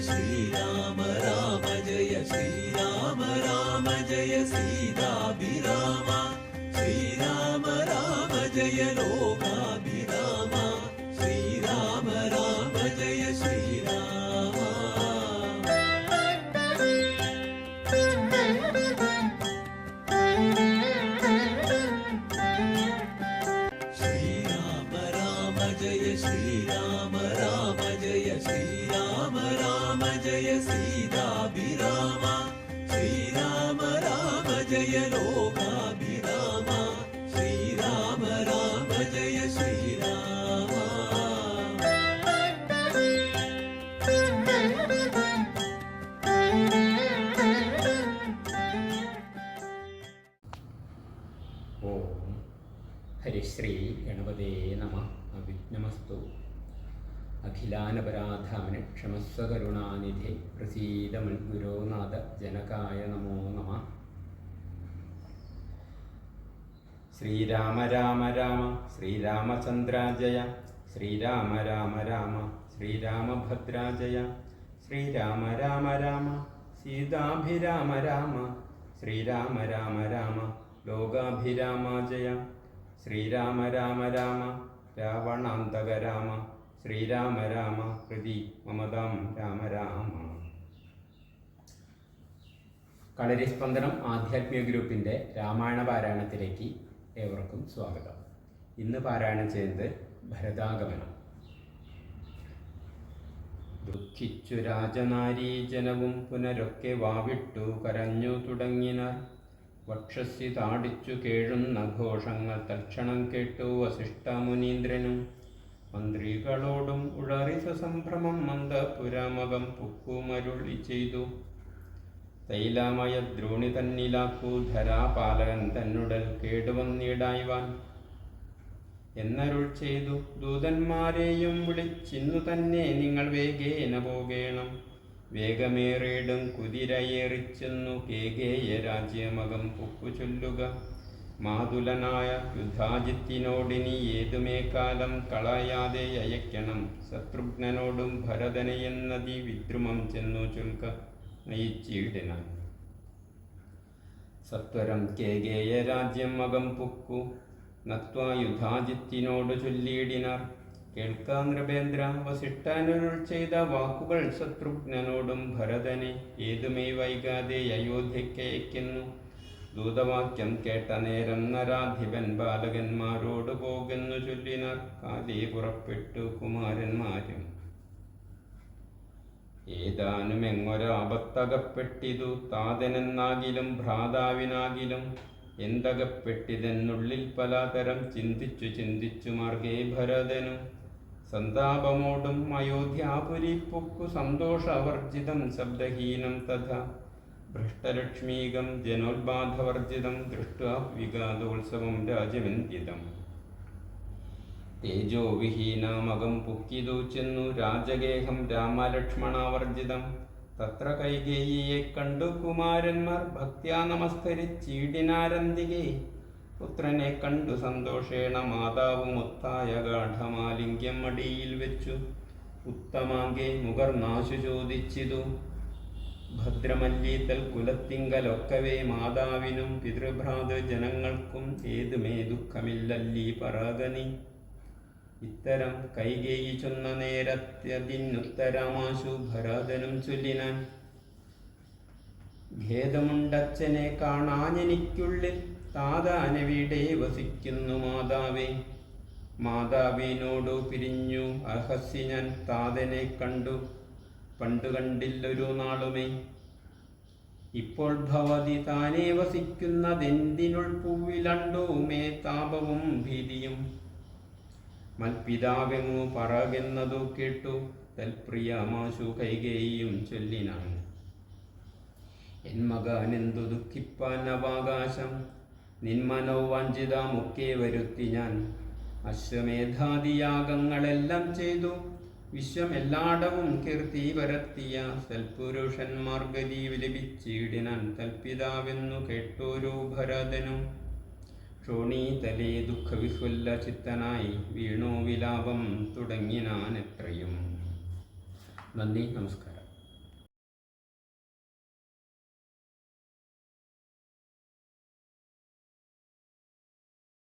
श्रीराम राम जय श्रीराम राम जय सीताभिराम श्रीराम राम जय लोकाभिराम श्रीराम राम जय श्रीराम श्रीराम राम जय श्रीराम राम जय श्रीराम राम जय सीताभिराम श्रीराम राम जय लोकाभिराम श्रीराम राम जय श्रीराम ഓം ഹരിശ്രീ ഗണപതേ നമഃ. അവിഘ്നമസ്തു. അഖിലാനപരാധാമന് ക്ഷമസ്വ കരുണാനിധി പ്രസീദ മദ്ഗുരോനാഥ ജനകായ നമോ നമഃ. ശ്രീരാമ രാമ രാമ ശ്രീരാമചന്ദ്രാജയ ശ്രീരാമ രാമ രാമ ശ്രീരാമഭദ്രാജയ ശ്രീരാമ രാമ രാമ സീതാഭിരാമ രാമ ശ്രീരാമ രാമ രാമ ലോകാഭിരാമാജയ ശ്രീരാമ രാമ രാമ രാവണാന്തക രാമ ശ്രീരാമ രാമ ഹൃദി മമതാം രാമ രാമ. കളരിസ്പന്ദനം ആധ്യാത്മിക ഗ്രൂപ്പിൻ്റെ രാമായണ പാരായണത്തിലേക്ക് ഏവർക്കും സ്വാഗതം. ഇന്ന് പാരായണം ചെയ്യുന്നത് ഭരതാഗമനം. ദുഃഖിച്ചു രാജനാരീജനവും പുനരൊക്കെ വാവിട്ടു കരഞ്ഞു തുടങ്ങിനാർ. വക്ഷസി താടിച്ചു കേഴുന്ന ഘോഷങ്ങൾ തൽക്ഷണം കേട്ടു വസിഷ്ഠമുനീന്ദ്രനും. മന്ത്രികളോടും ഉഴറി സസംഭ്രമം മന്ദപുരാമകം പുക്കുമരുളി ചെയ്തു. തൈലാമയ ദ്രോണി തന്നിലാക്കൂ ധരാപാലകൻ തന്നുടൽ കേടുവന്നിടായ്വാൻ എന്നരുൾ ചെയ്തു. ദൂതന്മാരെയും വിളിച്ചിന്നു തന്നെ നിങ്ങൾ വേഗേന പോകേണം. വേഗമേറിയിടും കുതിരയേറിച്ചെന്നു കേകേയ രാജ്യമകം പുക്കു ചൊല്ലുക. മാതുലനായ യുദ്ധാജിത്തിനോടിനി ഏതുമേ കാലം കളയാതെ അയക്കണം. ശത്രുഘ്നനോടും ഭരതനെയെന്നതി വിദ്രുമം ചെന്നു ചൊൽക്ക നയിച്ചിടിനാൻ. സത്വരം കേകേയ രാജ്യം മകം പുക്കു നത്വാ യുദ്ധാജിത്തിനോട് ചൊല്ലിയിടിനാർ. കേൾക്കാ നൃപേന്ദ്ര വസിഷ്ഠനുരുൾ ചെയ്ത വാക്കുകൾ ശത്രുഘ്നനോടും ഭരതനെ ഏതുമേ വൈകാതെ അയോധ്യയ്ക്കയക്കുന്നു. ദൂതവാക്യം കേട്ട നേരം നരാധിപൻ ബാലകന്മാരോട് പോകുന്നു ചൊല്ലിനാർ. കാലേ പുറപ്പെട്ടു കുമാരന്മാരും. ഏതാനും എങ്ങൊരാപത്തകപ്പെട്ടിതു താതനെന്നാകിലും ഭ്രാതാവിനാകിലും. എന്തകപ്പെട്ടിതെന്നുള്ളിൽ പലതരം ചിന്തിച്ചു മാർഗേ ഭരതനും. സന്താപമോടും അയോധ്യാപുരി പൊക്കു സന്തോഷവർജിതം ശബ്ദഹീനം തഥാ. ഭ്രഷ്ടലക്ഷ്മീകം ജനോത്ബാധവർജിതം ദൃഷ്ട്വാ വിഗാതോത്സവം രാജവന്ദിതം. തേജോവിഹീനമകം പുക്കിതു ചെന്നു രാജഗേഹം രാമലക്ഷ്മണാവർജിതം. തത്ര കൈകേയിയെ കണ്ടു കുമാരന്മാർ ഭക്ത്യാ നമസ്കരിച്ചിടിനാരന്തികെ. പുത്രനെ കണ്ടു സന്തോഷേണ മാതാവുമൊത്തായ ഗാഠമാലിംഗ്യം മടിയിൽ വെച്ചു. ഉത്തമാങ്കെ മുകർനാശു ചോദിച്ചിതു. ഭദ്രമല്ലീതൽ കുലത്തിങ്കലൊക്കവേ മാതാവിനും പിതൃഭ്രാതൃ ജനങ്ങൾക്കും ഏതുമേ ദുഃഖമില്ലല്ലീ പറകനി. ഇത്തരം കൈകേയി ചൊന്ന നേരത്യതിനുത്തരമാശു ഭരതനും ചൊല്ലിനാൻ. ഖേദമുണ്ടച്ഛനെ കാണാനെനിക്കുള്ളിൽ താതാനെവിടെ വസിക്കുന്നു മാതാവേ. മാതാവിനോടു പിരിഞ്ഞു അഹസി ഞാൻ താതനെ കണ്ടു പണ്ടു കണ്ടില്ലൊരു നാളുമേ. ഇപ്പോൾ ഭവതി താനേ വസിക്കുന്നതെന്തിനുൾപ്പൂവിലണ്ടോ മേ താപവും ഭീതിയും. മൽപിതാവെങ്ങു പറകെന്നതു കേട്ടു തൽപ്രിയമാശു കൈകേയിയും ചൊല്ലിനാൻ. എൻ മകനെന്തു ദുഃഖിപ്പാൻ അവകാശം നിന്മനോ വാഞ്ചിതമൊക്കെ വരുത്തി ഞാൻ. അശ്വമേധാദിയാഗങ്ങളെല്ലാം ചെയ്തു വിശ്വമെല്ലാടവും കീർത്തി പരത്തിയ സൽപുരുഷന്മാർഗതി വിലപിച്ചിടിനാൻ തൽപിതാവെന്നു കേട്ടോരു ഭരതനും. ക്ഷോണീതലേ ദുഃഖവിഹ്വല്ല ചിത്തനായി വീണോ വിലാപം തുടങ്ങിനാൻ എത്രയും. നന്ദി, നമസ്കാരം.